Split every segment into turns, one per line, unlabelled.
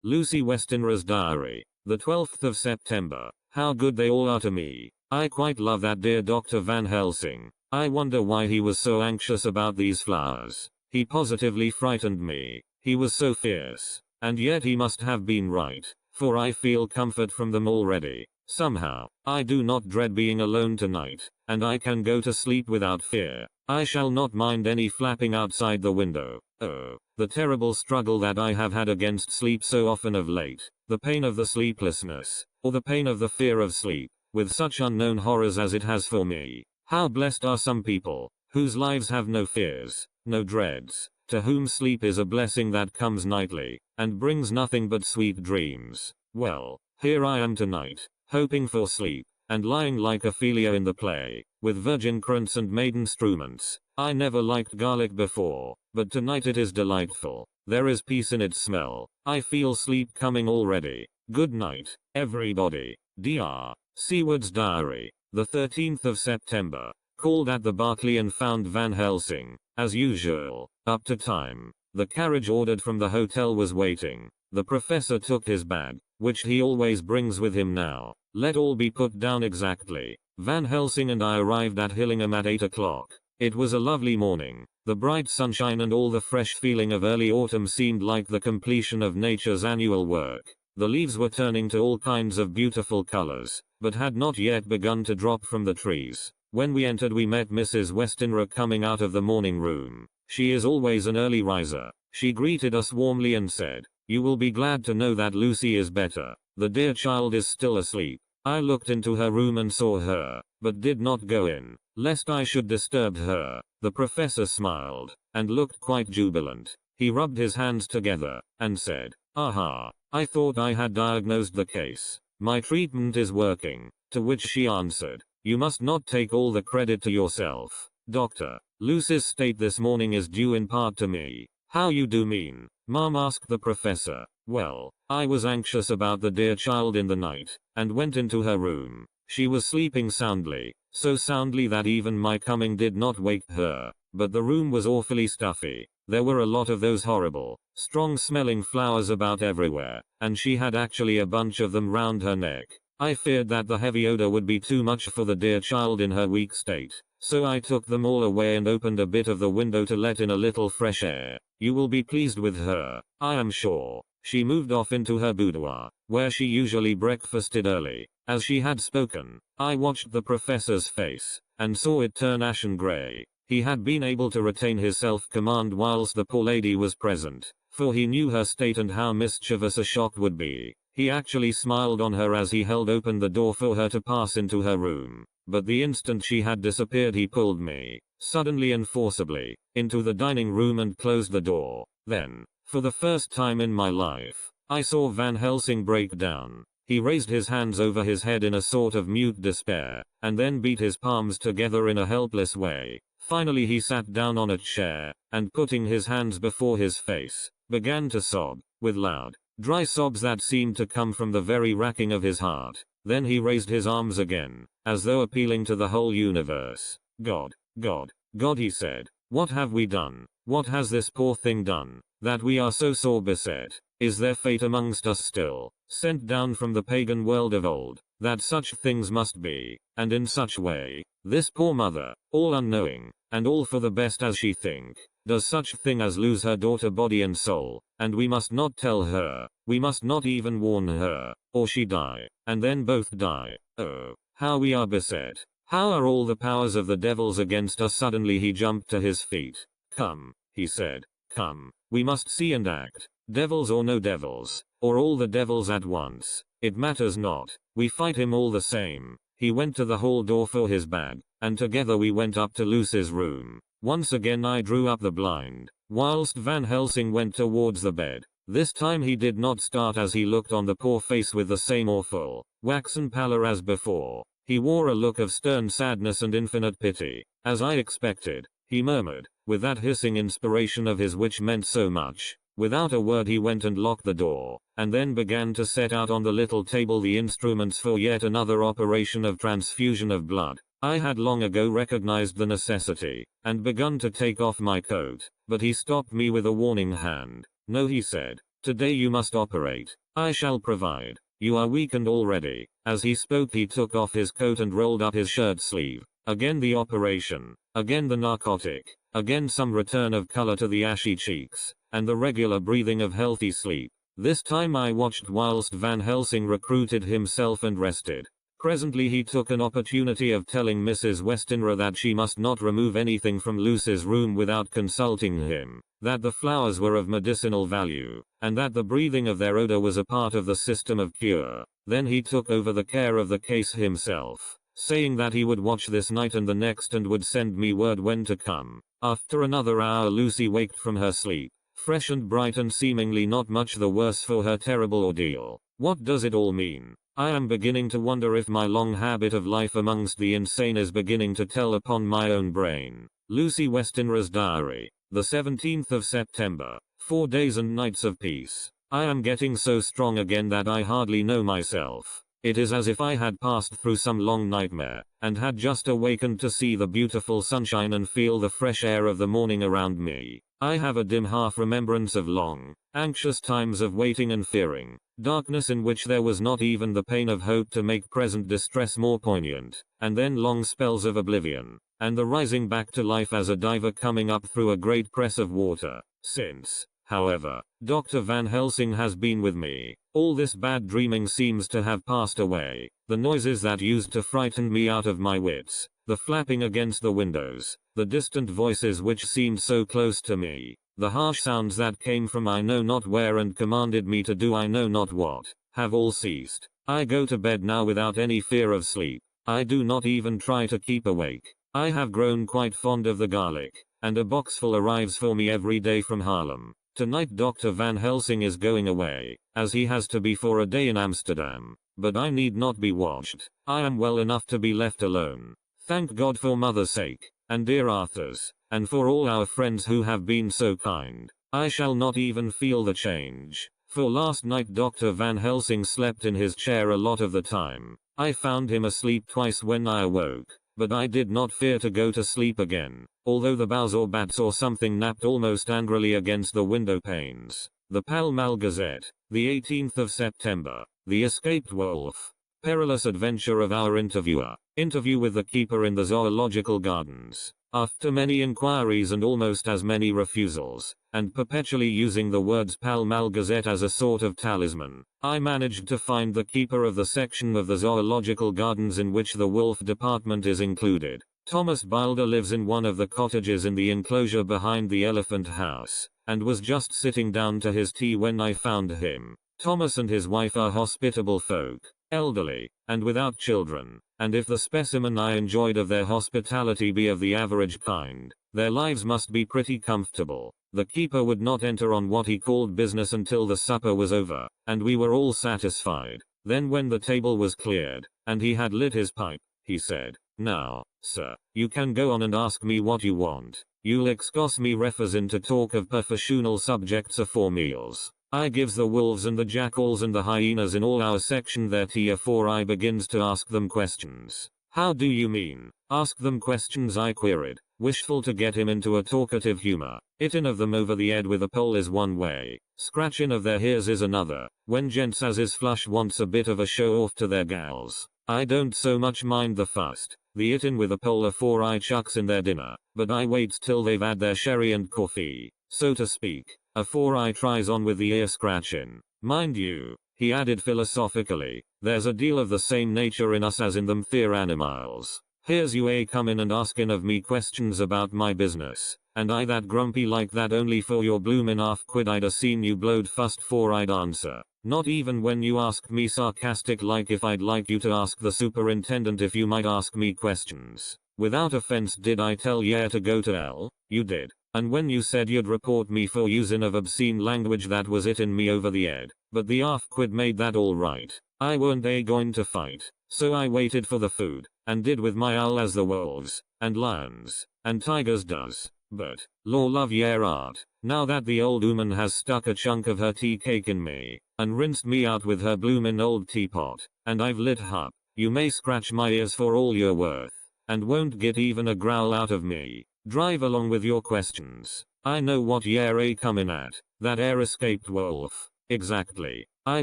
Lucy Westenra's diary. The 12th of September. How good they all are to me. I quite love that dear Dr. Van Helsing. I wonder why he was so anxious about these flowers. He positively frightened me. He was so fierce. And yet he must have been right, for I feel comfort from them already. Somehow, I do not dread being alone tonight, and I can go to sleep without fear. I shall not mind any flapping outside the window. Oh, the terrible struggle that I have had against sleep so often of late, the pain of the sleeplessness, or the pain of the fear of sleep, with such unknown horrors as it has for me. How blessed are some people, whose lives have no fears, no dreads, to whom sleep is a blessing that comes nightly, and brings nothing but sweet dreams. Well, here I am tonight, hoping for sleep, and lying like Ophelia in the play, with virgin crowns and maiden struments. I never liked garlic before, but tonight it is delightful. There is peace in its smell. I feel sleep coming already. Good night, everybody. Dr. Seward's diary. The 13th of September. Called at the Berkeley and found Van Helsing, as usual, up to time. The carriage ordered from the hotel was waiting. The professor took his bag, which he always brings with him now. Let all be put down exactly. Van Helsing and I arrived at Hillingham at 8 o'clock. It was a lovely morning. The bright sunshine and all the fresh feeling of early autumn seemed like the completion of nature's annual work. The leaves were turning to all kinds of beautiful colors, but had not yet begun to drop from the trees. When we entered we met Mrs. Westenra coming out of the morning room. She is always an early riser. She greeted us warmly and said, "You will be glad to know that Lucy is better. The dear child is still asleep." I looked into her room and saw her, but did not go in, lest I should disturb her. The professor smiled, and looked quite jubilant. He rubbed his hands together, and said, "Aha, I thought I had diagnosed the case. My treatment is working." To which she answered, "You must not take all the credit to yourself, Doctor. Lucy's state this morning is due in part to me." "How you do mean, Mom?" asked the professor. "Well, I was anxious about the dear child in the night, and went into her room. She was sleeping soundly, so soundly that even my coming did not wake her, but the room was awfully stuffy. There were a lot of those horrible, strong-smelling flowers about everywhere, and she had actually a bunch of them round her neck. I feared that the heavy odor would be too much for the dear child in her weak state, so I took them all away and opened a bit of the window to let in a little fresh air. You will be pleased with her, I am sure." She moved off into her boudoir, where she usually breakfasted early. As she had spoken, I watched the professor's face, and saw it turn ashen gray. He had been able to retain his self-command whilst the poor lady was present, for he knew her state and how mischievous a shock would be. He actually smiled on her as he held open the door for her to pass into her room. But the instant she had disappeared he pulled me, suddenly and forcibly, into the dining room and closed the door. Then, for the first time in my life, I saw Van Helsing break down. He raised his hands over his head in a sort of mute despair, and then beat his palms together in a helpless way. Finally he sat down on a chair, and putting his hands before his face, began to sob, with loud, dry sobs that seemed to come from the very racking of his heart. Then he raised his arms again, as though appealing to the whole universe. "God, God, God," he said, "what have we done? What has this poor thing done, that we are so sore beset? Is there fate amongst us still, sent down from the pagan world of old, that such things must be, and in such way? This poor mother, all unknowing, and all for the best as she think, does such thing as lose her daughter body and soul, and we must not tell her, we must not even warn her, or she die, and then both die. Oh, how we are beset. How are all the powers of the devils against us?" Suddenly he jumped to his feet. "Come," he said, "come, we must see and act. Devils or no devils, or all the devils at once, it matters not, we fight him all the same." He went to the hall door for his bag, and together we went up to Lucy's room. Once again I drew up the blind, whilst Van Helsing went towards the bed. This time he did not start as he looked on the poor face with the same awful, waxen pallor as before. He wore a look of stern sadness and infinite pity. "As I expected," he murmured, with that hissing inspiration of his which meant so much. Without a word he went and locked the door, and then began to set out on the little table the instruments for yet another operation of transfusion of blood. I had long ago recognized the necessity, and begun to take off my coat, but he stopped me with a warning hand. "No," he said, Today you must operate. I shall provide. You are weakened already. As he spoke he took off his coat and rolled up his shirt sleeve. Again the operation. Again the narcotic. Again some return of color to the ashy cheeks. And the regular breathing of healthy sleep. This time I watched whilst Van Helsing recruited himself and rested. Presently he took an opportunity of telling Mrs. Westenra that she must not remove anything from Lucy's room without consulting him, that the flowers were of medicinal value, and that the breathing of their odor was a part of the system of cure. Then he took over the care of the case himself, saying that he would watch this night and the next and would send me word when to come. After another hour Lucy waked from her sleep, fresh and bright and seemingly not much the worse for her terrible ordeal. What does it all mean? I am beginning to wonder if my long habit of life amongst the insane is beginning to tell upon my own brain. Lucy Westenra's diary. The 17th of September. 4 days and nights of peace. I am getting so strong again that I hardly know myself. It is as if I had passed through some long nightmare, and had just awakened to see the beautiful sunshine and feel the fresh air of the morning around me. I have a dim half remembrance of long, anxious times of waiting and fearing, darkness in which there was not even the pain of hope to make present distress more poignant, and then long spells of oblivion, and the rising back to life as a diver coming up through a great press of water. Since, however, Dr. Van Helsing has been with me, all this bad dreaming seems to have passed away. The noises that used to frighten me out of my wits, the flapping against the windows, the distant voices which seemed so close to me, the harsh sounds that came from I know not where and commanded me to do I know not what, have all ceased. I go to bed now without any fear of sleep. I do not even try to keep awake. I have grown quite fond of the garlic, and a boxful arrives for me every day from Haarlem. Tonight Dr. Van Helsing is going away, as he has to be for a day in Amsterdam, but I need not be watched. I am well enough to be left alone. Thank God for mother's sake, and dear Arthur's, and for all our friends who have been so kind. I shall not even feel the change, for last night Dr. Van Helsing slept in his chair a lot of the time. I found him asleep twice when I awoke, but I did not fear to go to sleep again, although the boughs or bats or something napped almost angrily against the window panes. The Pall Mall Gazette, the 18th of September. The escaped wolf. Perilous adventure of our interviewer. Interview with the keeper in the zoological gardens. After many inquiries and almost as many refusals, and perpetually using the words Pall Mall Gazette as a sort of talisman, I managed to find the keeper of the section of the zoological gardens in which the wolf department is included. Thomas Bilder lives in one of the cottages in the enclosure behind the Elephant House, and was just sitting down to his tea when I found him. Thomas and his wife are hospitable folk, elderly, and without children, and if the specimen I enjoyed of their hospitality be of the average kind, their lives must be pretty comfortable. The keeper would not enter on what he called business until the supper was over, and we were all satisfied. Then when the table was cleared, and he had lit his pipe, he said, "Now, sir, you can go on and ask me what you want. You'll excuse me refusin to talk of professional subjects afore meals. I gives the wolves and the jackals and the hyenas in all our section their tea afore I begins to ask them questions." "How do you mean, ask them questions?" I queried, wishful to get him into a talkative humor. "Hittin' of them over the head with a pole is one way, scratchin' of their ears is another, when gents as is flush wants a bit of a show off to their gals. I don't so much mind the fust, the hittin' with a pole afore I chucks in their dinner, but I waits till they've had their sherry and coffee, so to speak, afore I tries on with the ear scratchin'. Mind you," he added philosophically, "there's a deal of the same nature in us as in them theer animals. Here's you comin' and askin' of me questions about my business, and I that grumpy like that only for your bloomin' half-quid I'd a seen you blowed fust 'fore I'd answer. Not even when you asked me sarcastic like if I'd like you to ask the superintendent if you might ask me questions. Without offense did I tell ye to go to hell? You did. And when you said you'd report me for usin' of obscene language that was hittin' me over the head. But the half-quid made that all right. I weren't going to fight, so I waited for the food, and did with my owl as the wolves, and lions, and tigers does. But, law love yer art, now that the old ooman has stuck a chunk of her tea cake in me, and rinsed me out with her bloomin' old teapot, and I've lit hup, you may scratch my ears for all you're worth, and won't get even a growl out of me. Drive along with your questions. I know what yer comin' at. That air escaped wolf. Exactly. I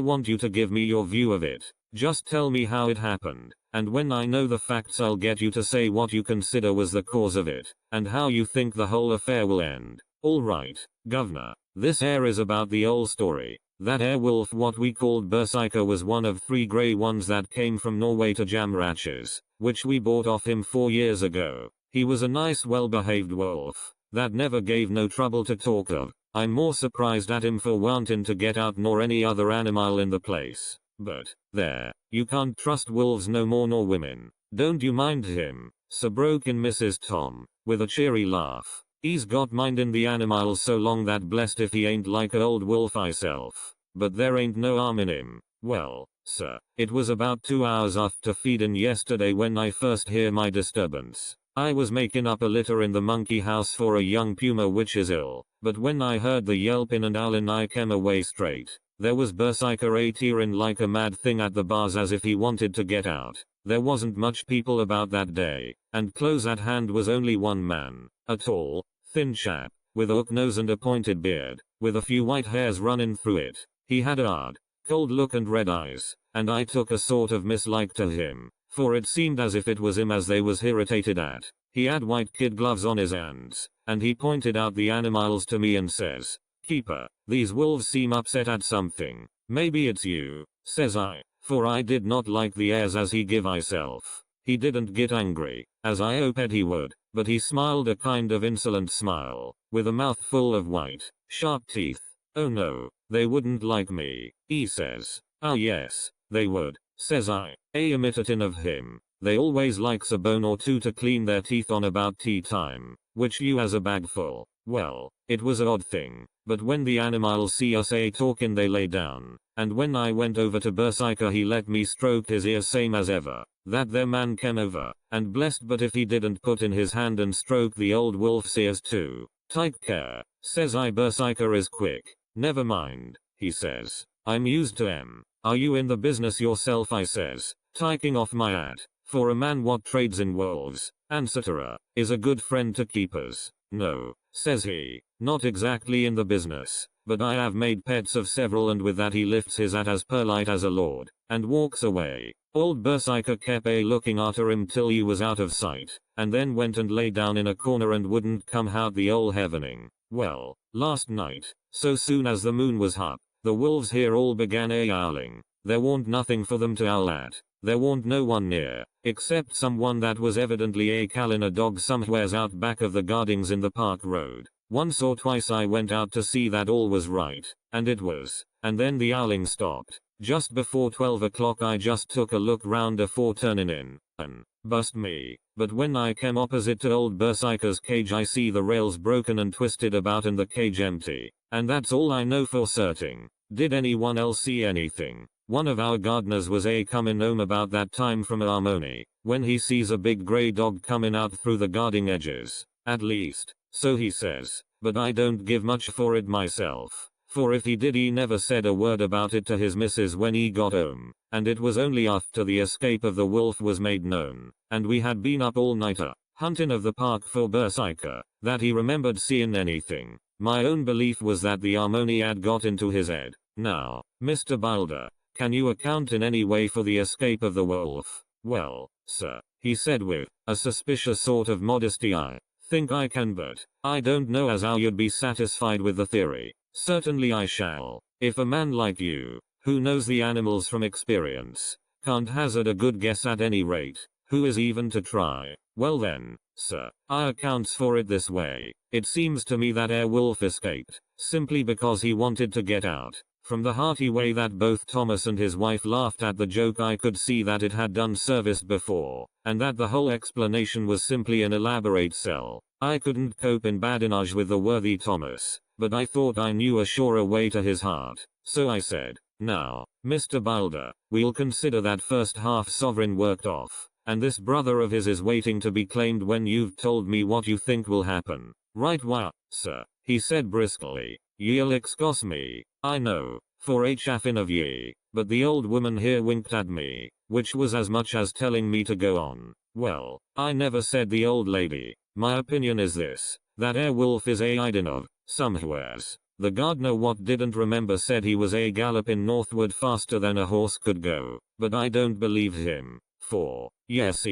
want you to give me your view of it. Just tell me how it happened, and when I know the facts I'll get you to say what you consider was the cause of it, and how you think the whole affair will end. Alright, governor. This air is about the old story. That airwolf what we called Berserker was one of 3 grey ones that came from Norway to Jamratches, which we bought off him 4 years ago. He was a nice well-behaved wolf, that never gave no trouble to talk of. I'm more surprised at him for wanting to get out nor any other animal in the place. But, there, you can't trust wolves no more nor women. Don't you mind him, so broke in Mrs. Tom, with a cheery laugh. He's got mindin' the animals so long that blessed if he ain't like a old wolf myself. But there ain't no harm in him. Well, sir, it was about 2 hours after feedin' yesterday when I first hear my disturbance. I was making up a litter in the monkey house for a young puma which is ill, but when I heard the yelpin' and howlin' I came away straight. There was Berserker a tearin' like a mad thing at the bars as if he wanted to get out. There wasn't much people about that day, and close at hand was only one man, a tall, thin chap, with a hook nose and a pointed beard, with a few white hairs running through it. He had a hard, cold look and red eyes, and I took a sort of mislike to him, for it seemed as if it was him as they was irritated at. He had white kid gloves on his hands, and he pointed out the animals to me and says, "Keeper, these wolves seem upset at something. Maybe it's you," says I, for I did not like the airs as he give myself. He didn't get angry, as I hoped he would, but he smiled a kind of insolent smile, with a mouth full of white, sharp teeth. "Oh no, they wouldn't like me," he says. "Ah yes, they would," says I, imitatin' of him. "They always likes a bone or two to clean their teeth on about tea time, which you has a bag full." Well, it was a odd thing, but when the animals see us talkin' they lay down, and when I went over to Berserker he let me stroke his ear same as ever. That there man came over, and blessed but if he didn't put in his hand and stroke the old wolf's ears too. "Take care," says I. "Berserker is quick." "Never mind," he says. "I'm used to 'em." "Are you in the business yourself?" I says, taking off my hat, for a man what trades in wolves, etc., is a good friend to keepers. "No," says he, "not exactly in the business, but I have made pets of several," and with that he lifts his hat as polite as a lord, and walks away. Old Berserker kept looking after him till he was out of sight, and then went and lay down in a corner and wouldn't come out the ole heavening. Well, last night, so soon as the moon was up, the wolves here all began howling. There warn't nothing for them to howl at. There warn't no one near, except someone that was evidently callin' a dog somewheres out back of the gardings in the park road. Once or twice I went out to see that all was right, and it was, and then the howling stopped. Just before 12 o'clock I just took a look round afore turnin' in, and, bust me, but when I came opposite to old Berserker's cage I see the rails broken and twisted about and the cage empty. And that's all I know for certain. Did anyone else see anything? One of our gardeners was comin' home about that time from Harmony, when he sees a big grey dog comin' out through the guarding edges. At least, so he says, but I don't give much for it myself. For if he did he never said a word about it to his missus when he got home, and it was only after the escape of the wolf was made known, and we had been up all nighter, huntin' of the park for Berserker, that he remembered seeing anything. My own belief was that the Harmony had got into his head. Now, Mr. Boulder, can you account in any way for the escape of the wolf? "Well, sir," he said with a suspicious sort of modesty, "I think I can, but I don't know as how you'd be satisfied with the theory." "Certainly I shall. If a man like you, who knows the animals from experience, can't hazard a good guess at any rate, who is even to try? Well then, sir, I accounts for it this way. It seems to me that wolf escaped, simply because he wanted to get out." From the hearty way that both Thomas and his wife laughed at the joke I could see that it had done service before, and that the whole explanation was simply an elaborate sell. I couldn't cope in badinage with the worthy Thomas, but I thought I knew a surer way to his heart, so I said, "Now, Mr. Boulder, we'll consider that first half sovereign worked off, and this brother of his is waiting to be claimed when you've told me what you think will happen." "Right wha, sir," he said briskly. "Ye'll excuse me, I know, for chaffin' of ye, but the old woman here winked at me, which was as much as telling me to go on." "Well, I never said the old lady. My opinion is this, that wolf is hidin' of, somewheres. The gardener what didn't remember said he was a galloping northward faster than a horse could go, but I don't believe him. 4. Yes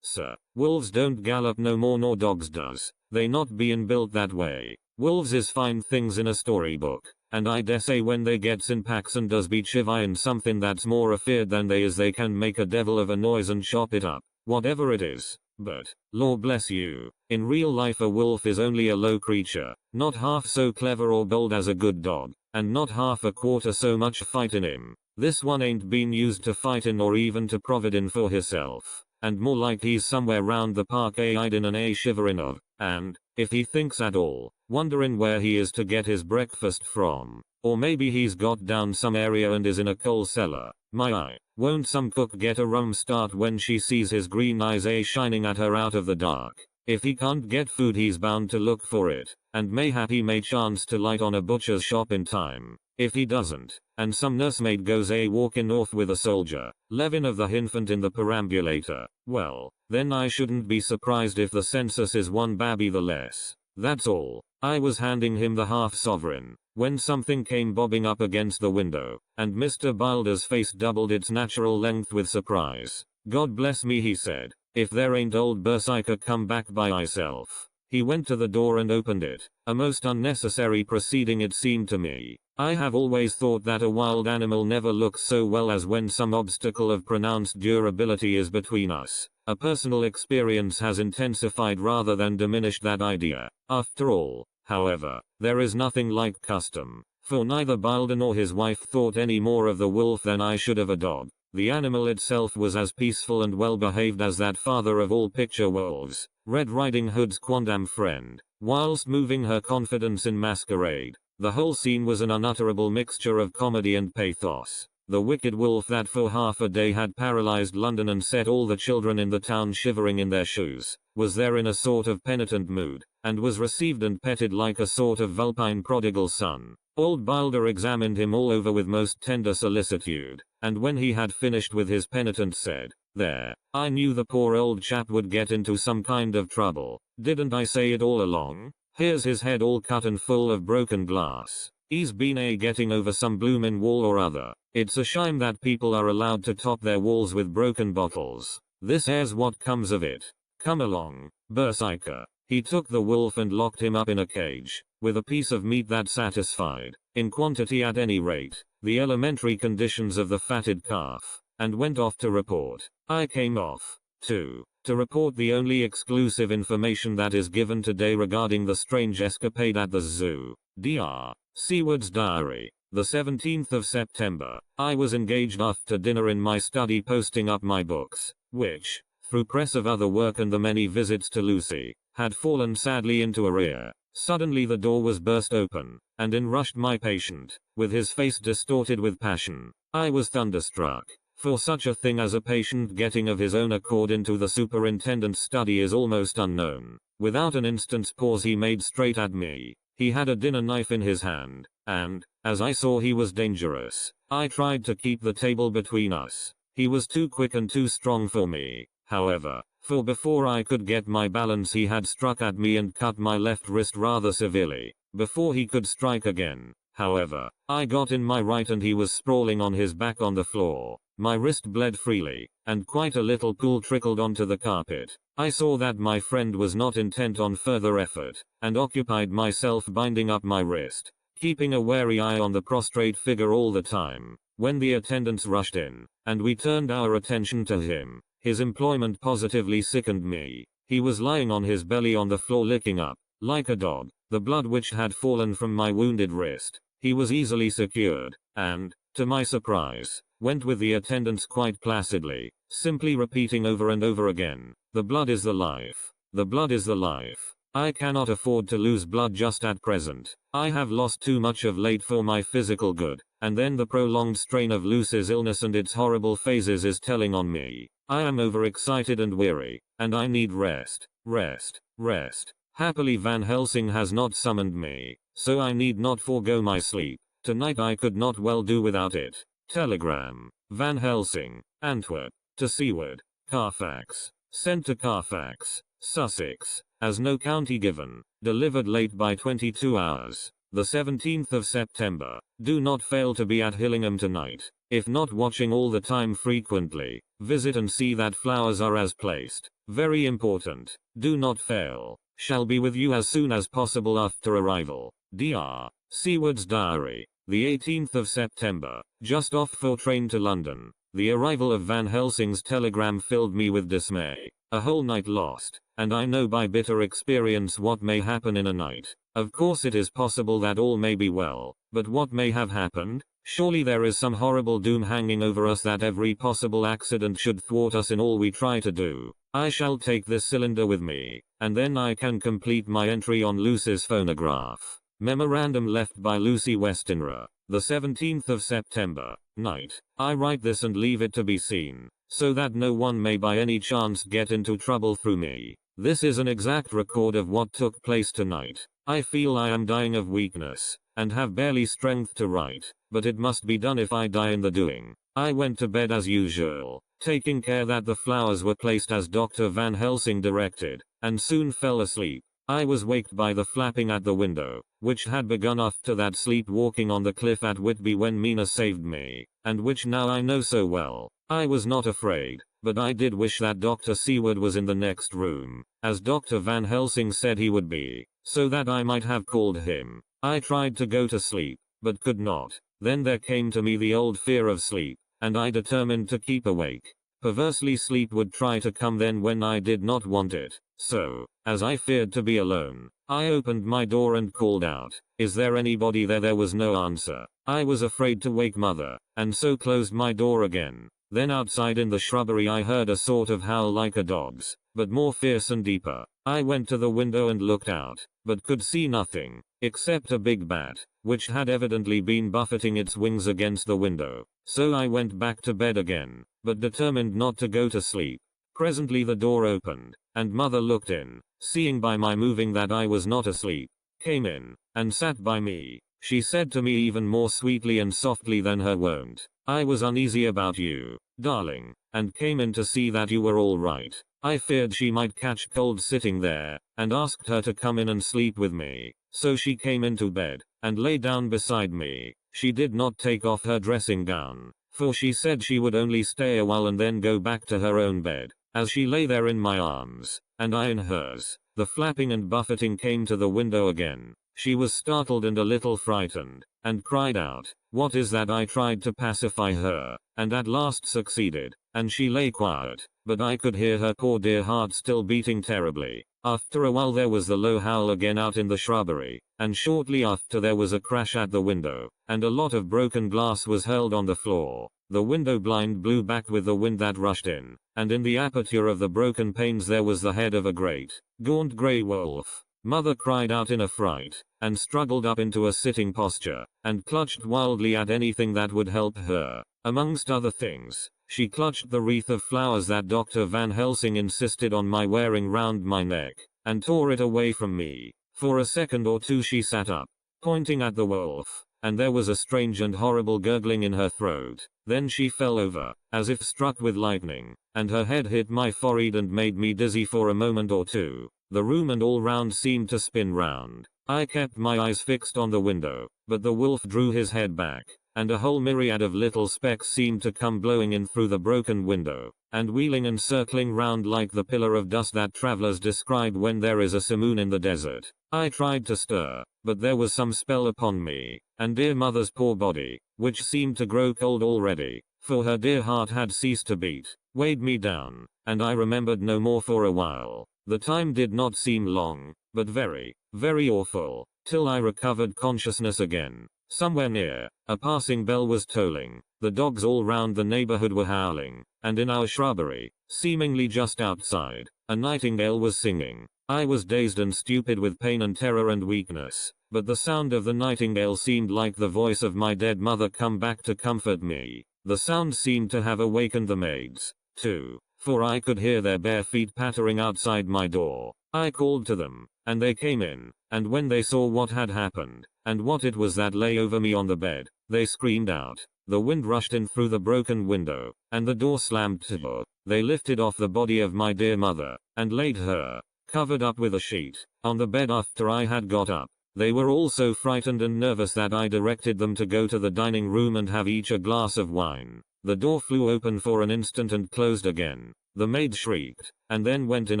sir. Wolves don't gallop no more nor dogs does. They not bein' built that way. Wolves is fine things in a storybook, and I dare say when they gets in packs and does be chivying something that's more afeard than they is they can make a devil of a noise and chop it up, whatever it is. But, Lord bless you, in real life a wolf is only a low creature, not half so clever or bold as a good dog, and not half a quarter so much fight in him. This one ain't been used to fightin' or even to providin' for hisself, and more like he's somewhere round the park a-hidin' and a-shiverin' of, and, if he thinks at all, wonderin' where he is to get his breakfast from. Or maybe he's got down some area and is in a coal cellar. My eye, won't some cook get a rum start when she sees his green eyes shining at her out of the dark? If he can't get food he's bound to look for it, and mayhap he may chance to light on a butcher's shop in time. If he doesn't, and some nursemaid goes walking off with a soldier, Levin of the infant in the perambulator, well, then I shouldn't be surprised if the census is one babby the less. That's all. I was handing him the half-sovereign, when something came bobbing up against the window, and Mr. Bilder's face doubled its natural length with surprise. God bless me, he said, if there ain't old Berserker come back by myself. He went to the door and opened it, a most unnecessary proceeding it seemed to me. I have always thought that a wild animal never looks so well as when some obstacle of pronounced durability is between us. A personal experience has intensified rather than diminished that idea. After all, however, there is nothing like custom, for neither Bilder nor his wife thought any more of the wolf than I should of a dog. The animal itself was as peaceful and well behaved as that father of all picture wolves, Red Riding Hood's quondam friend, whilst moving her confidence in masquerade. The whole scene was an unutterable mixture of comedy and pathos. The wicked wolf that for half a day had paralyzed London and set all the children in the town shivering in their shoes, was there in a sort of penitent mood, and was received and petted like a sort of vulpine prodigal son. Old Bilder examined him all over with most tender solicitude, and when he had finished with his penitent said, "There, I knew the poor old chap would get into some kind of trouble. Didn't I say it all along? Here's his head all cut and full of broken glass. He's been getting over some bloomin' wall or other. It's a shame that people are allowed to top their walls with broken bottles. This here's what comes of it. Come along, Berserker." He took the wolf and locked him up in a cage, with a piece of meat that satisfied, in quantity at any rate, the elementary conditions of the fatted calf, and went off to report. I came off, too, to report the only exclusive information that is given today regarding the strange escapade at the zoo. Dr. Seward's diary. The 17th of September, I was engaged after dinner in my study posting up my books, which, through press of other work and the many visits to Lucy, had fallen sadly into arrear. Suddenly the door was burst open, and in rushed my patient, with his face distorted with passion. I was thunderstruck, for such a thing as a patient getting of his own accord into the superintendent's study is almost unknown. Without an instant's pause he made straight at me. He had a dinner knife in his hand, and, as I saw he was dangerous, I tried to keep the table between us. He was too quick and too strong for me, however, for before I could get my balance he had struck at me and cut my left wrist rather severely. Before he could strike again, however, I got in my right and he was sprawling on his back on the floor. My wrist bled freely, and quite a little pool trickled onto the carpet. I saw that my friend was not intent on further effort, and occupied myself binding up my wrist, keeping a wary eye on the prostrate figure all the time. When the attendants rushed in, and we turned our attention to him, his employment positively sickened me. He was lying on his belly on the floor licking up, like a dog, the blood which had fallen from my wounded wrist. He was easily secured, and, to my surprise, went with the attendants quite placidly, simply repeating over and over again, "The blood is the life. The blood is the life. I cannot afford to lose blood just at present. I have lost too much of late for my physical good, and then the prolonged strain of Lucy's illness and its horrible phases is telling on me. I am overexcited and weary, and I need rest, rest, rest. Happily Van Helsing has not summoned me, so I need not forego my sleep. Tonight I could not well do without it." Telegram. Van Helsing, Antwerp, to Seward, Carfax. Sent to Carfax, Sussex, as no county given. Delivered late by 22 hours. the 17th of September. Do not fail to be at Hillingham tonight. If not watching all the time frequently, visit and see that flowers are as placed. Very important. Do not fail. Shall be with you as soon as possible after arrival. Dr. Seward's Diary. The 18th of September. Just off for train to London. The arrival of Van Helsing's telegram filled me with dismay. A whole night lost, and I know by bitter experience what may happen in a night. Of course it is possible that all may be well, but what may have happened? Surely there is some horrible doom hanging over us that every possible accident should thwart us in all we try to do. I shall take this cylinder with me, and then I can complete my entry on Lucy's phonograph. Memorandum left by Lucy Westenra, the 17th of September, night. I write this and leave it to be seen, so that no one may by any chance get into trouble through me. This is an exact record of what took place tonight. I feel I am dying of weakness, and have barely strength to write, but it must be done if I die in the doing. I went to bed as usual, taking care that the flowers were placed as Dr. Van Helsing directed, and soon fell asleep. I was waked by the flapping at the window, which had begun after that sleepwalking on the cliff at Whitby when Mina saved me, and which now I know so well. I was not afraid, but I did wish that Dr. Seward was in the next room, as Dr. Van Helsing said he would be, so that I might have called him. I tried to go to sleep, but could not. Then there came to me the old fear of sleep, and I determined to keep awake. Perversely sleep would try to come then when I did not want it. So, as I feared to be alone, I opened my door and called out, "Is there anybody there?" There was no answer. I was afraid to wake mother, and so closed my door again. Then outside in the shrubbery I heard a sort of howl like a dog's, but more fierce and deeper. I went to the window and looked out, but could see nothing, except a big bat, which had evidently been buffeting its wings against the window. So I went back to bed again, but determined not to go to sleep. Presently the door opened, and mother looked in, seeing by my moving that I was not asleep, came in, and sat by me. She said to me even more sweetly and softly than her wont, "I was uneasy about you, darling, and came in to see that you were all right. I feared she might catch cold sitting there, and asked her to come in and sleep with me. So she came into bed, and lay down beside me. She did not take off her dressing gown, for she said she would only stay a while and then go back to her own bed. As she lay there in my arms, and I in hers, the flapping and buffeting came to the window again. She was startled and a little frightened, and cried out, 'What is that?' I tried to pacify her, and at last succeeded, and she lay quiet, but I could hear her poor dear heart still beating terribly. After a while there was the low howl again out in the shrubbery, and shortly after there was a crash at the window, and a lot of broken glass was hurled on the floor. The window blind blew back with the wind that rushed in, and in the aperture of the broken panes there was the head of a great, gaunt grey wolf. Mother cried out in a fright, and struggled up into a sitting posture, and clutched wildly at anything that would help her. Amongst other things, she clutched the wreath of flowers that Dr. Van Helsing insisted on my wearing round my neck, and tore it away from me. For a second or two she sat up, pointing at the wolf, and there was a strange and horrible gurgling in her throat. Then she fell over, as if struck with lightning, and her head hit my forehead and made me dizzy for a moment or two. The room and all round seemed to spin round. I kept my eyes fixed on the window, but the wolf drew his head back, and a whole myriad of little specks seemed to come blowing in through the broken window, and wheeling and circling round like the pillar of dust that travelers describe when there is a simoon in the desert. I tried to stir, but there was some spell upon me, and dear mother's poor body, which seemed to grow cold already, for her dear heart had ceased to beat, weighed me down, and I remembered no more for a while. The time did not seem long, but very, very awful, till I recovered consciousness again. Somewhere near, a passing bell was tolling, the dogs all round the neighborhood were howling, and in our shrubbery, seemingly just outside, a nightingale was singing. I was dazed and stupid with pain and terror and weakness, but the sound of the nightingale seemed like the voice of my dead mother come back to comfort me. The sound seemed to have awakened the maids, too, for I could hear their bare feet pattering outside my door. I called to them, and they came in, and when they saw what had happened, and what it was that lay over me on the bed, they screamed out. The wind rushed in through the broken window, and the door slammed to. They lifted off the body of my dear mother, and laid her, covered up with a sheet, on the bed after I had got up. They were all so frightened and nervous that I directed them to go to the dining room and have each a glass of wine. The door flew open for an instant and closed again. The maid shrieked, and then went in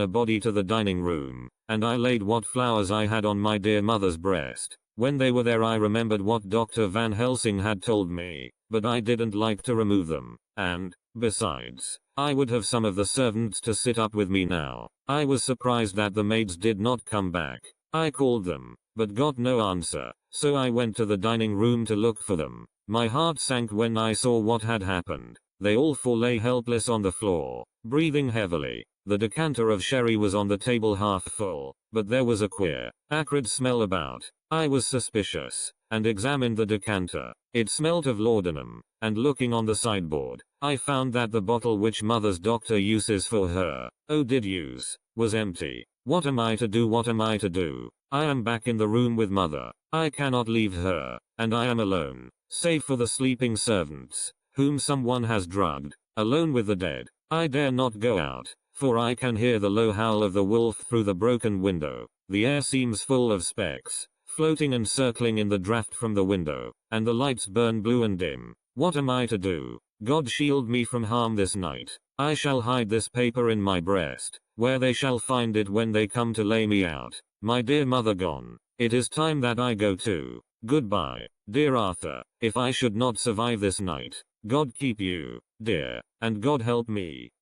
a body to the dining room, and I laid what flowers I had on my dear mother's breast. When they were there I remembered what Dr. Van Helsing had told me, but I didn't like to remove them, and, besides, I would have some of the servants to sit up with me now. I was surprised that the maids did not come back. I called them, but got no answer, so I went to the dining room to look for them. My heart sank when I saw what had happened. They all four lay helpless on the floor, breathing heavily. The decanter of sherry was on the table half full, but there was a queer, acrid smell about. I was suspicious, and examined the decanter. It smelt of laudanum, and looking on the sideboard, I found that the bottle which mother's doctor uses for her, did use, was empty. What am I to do? What am I to do? I am back in the room with mother. I cannot leave her, and I am alone, save for the sleeping servants, whom someone has drugged, alone with the dead. I dare not go out, for I can hear the low howl of the wolf through the broken window. The air seems full of specks, floating and circling in the draft from the window, and the lights burn blue and dim. What am I to do? God shield me from harm this night. I shall hide this paper in my breast, where they shall find it when they come to lay me out. My dear mother gone. It is time that I go too. Goodbye, dear Arthur. If I should not survive this night, God keep you, dear, and God help me.